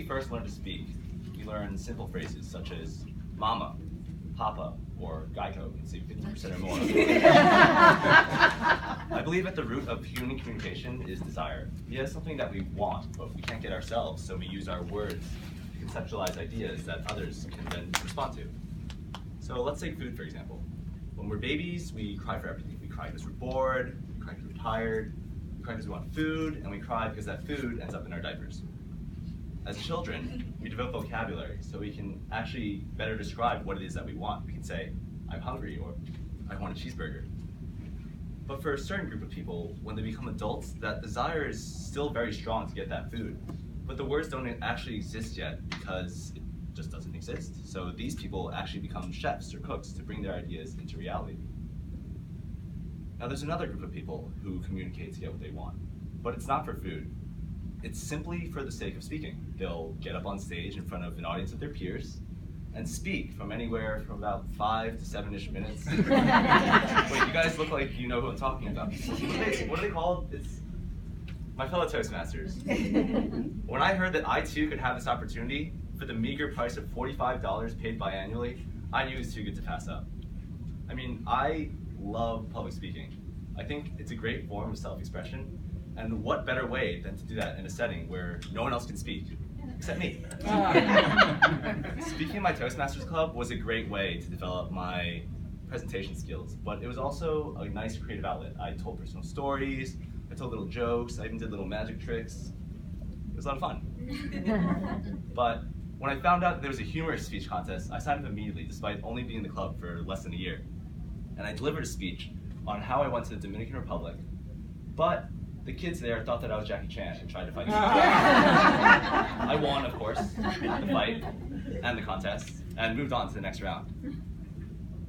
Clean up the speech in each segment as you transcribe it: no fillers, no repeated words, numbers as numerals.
first learn to speak, we learn simple phrases such as mama, papa, or Geico can save 50% or more. I believe at the root of human communication is desire. We have something that we want, but we can't get ourselves, so we use our words to conceptualize ideas that others can then respond to. So let's take food, for example. When we're babies, we cry for everything. We cry because we're bored, we cry because we're tired, we cry because we want food, and we cry because that food ends up in our diapers. As children, we develop vocabulary so we can actually better describe what it is that we want. We can say, I'm hungry, or I want a cheeseburger. But for a certain group of people, when they become adults, that desire is still very strong to get that food. But the words don't actually exist yet because it just doesn't exist. So these people actually become chefs or cooks to bring their ideas into reality. Now there's another group of people who communicate to get what they want, but it's not for food. It's simply for the sake of speaking. They'll get up on stage in front of an audience of their peers and speak from anywhere from about 5 to 7-ish minutes. Wait, you guys look like you know who I'm talking about. What are they called? It's my fellow Toastmasters. When I heard that I too could have this opportunity for the meager price of $45 paid biannually, I knew it was too good to pass up. I mean, I love public speaking. I think it's a great form of self-expression. And what better way than to do that in a setting where no one else can speak, except me. Speaking at my Toastmasters Club was a great way to develop my presentation skills, but it was also a nice creative outlet. I told personal stories, I told little jokes, I even did little magic tricks. It was a lot of fun. But when I found out that there was a humorous speech contest, I signed up immediately, despite only being in the club for less than a year. And I delivered a speech on how I went to the Dominican Republic, but the kids there thought that I was Jackie Chan and tried to fight me. I won, of course, the fight and the contest, and moved on to the next round.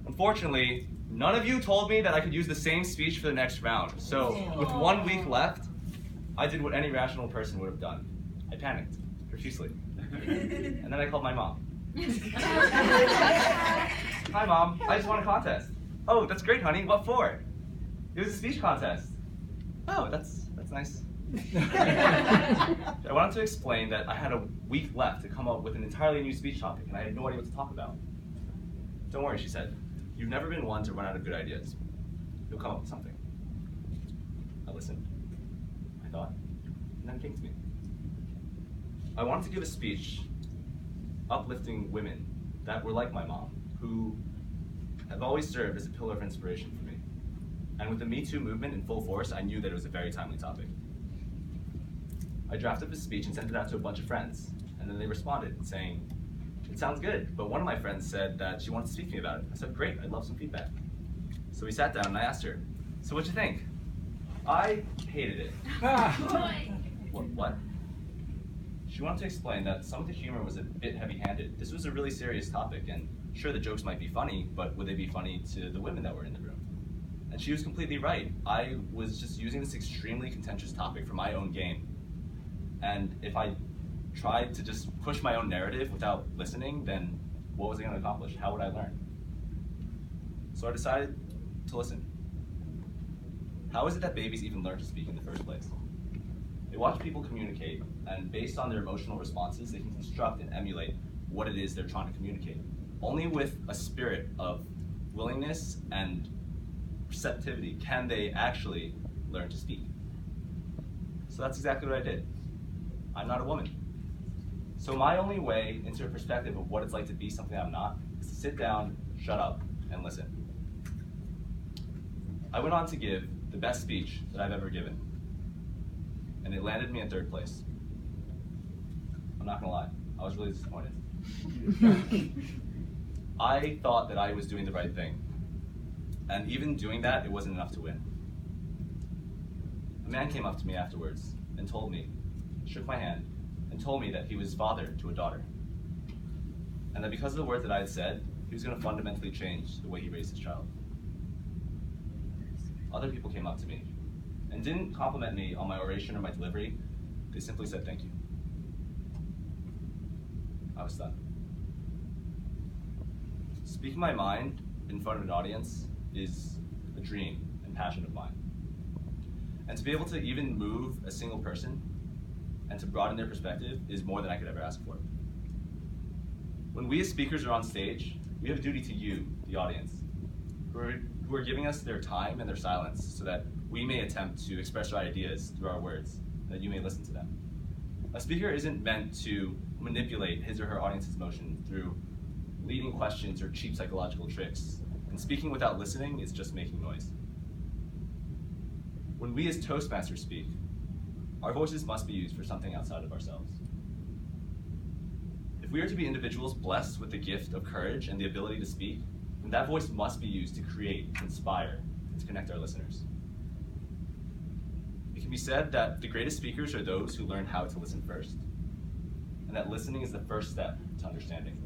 Unfortunately, none of you told me that I could use the same speech for the next round. So, with 1 week left, I did what any rational person would have done. I panicked, profusely. And then I called my mom. Hi, Mom. I just won a contest. Oh, that's great, honey. What for? It was a speech contest. Oh, that's nice. I wanted to explain that I had a week left to come up with an entirely new speech topic, and I had no idea what to talk about. Don't worry, she said. You've never been one to run out of good ideas. You'll come up with something. I listened. I thought. And then it came to me. I wanted to give a speech uplifting women that were like my mom, who have always served as a pillar of inspiration for me. And with the Me Too movement in full force, I knew that it was a very timely topic. I drafted this speech and sent it out to a bunch of friends, and then they responded saying, it sounds good, but one of my friends said that she wanted to speak to me about it. I said, great, I'd love some feedback. So we sat down and I asked her, so what'd you think? I hated it. What? She wanted to explain that some of the humor was a bit heavy-handed. This was a really serious topic, and sure, the jokes might be funny, but would they be funny to the women that were in the room? And she was completely right. I was just using this extremely contentious topic for my own gain. And if I tried to just push my own narrative without listening, then what was I going to accomplish? How would I learn? So I decided to listen. How is it that babies even learn to speak in the first place? They watch people communicate, and based on their emotional responses, they can construct and emulate what it is they're trying to communicate. Only with a spirit of willingness and receptivity can they actually learn to speak. So that's exactly what I did. I'm not a woman. So my only way into a perspective of what it's like to be something I'm not is to sit down, shut up, and listen. I went on to give the best speech that I've ever given, and it landed me in 3rd place. I'm not gonna lie, I was really disappointed. I thought that I was doing the right thing, and even doing that, it wasn't enough to win. A man came up to me afterwards and told me, shook my hand, and told me that he was father to a daughter, and that because of the words that I had said, he was going to fundamentally change the way he raised his child. Other people came up to me and didn't compliment me on my oration or my delivery. They simply said thank you. I was stunned. Speaking my mind in front of an audience is a dream and passion of mine. And to be able to even move a single person and to broaden their perspective is more than I could ever ask for. When we as speakers are on stage, we have a duty to you, the audience, who are giving us their time and their silence so that we may attempt to express our ideas through our words, and that you may listen to them. A speaker isn't meant to manipulate his or her audience's emotion through leading questions or cheap psychological tricks, and speaking without listening is just making noise. When we as Toastmasters speak, our voices must be used for something outside of ourselves. If we are to be individuals blessed with the gift of courage and the ability to speak, then that voice must be used to create, to inspire, and to connect our listeners. It can be said that the greatest speakers are those who learn how to listen first, and that listening is the first step to understanding.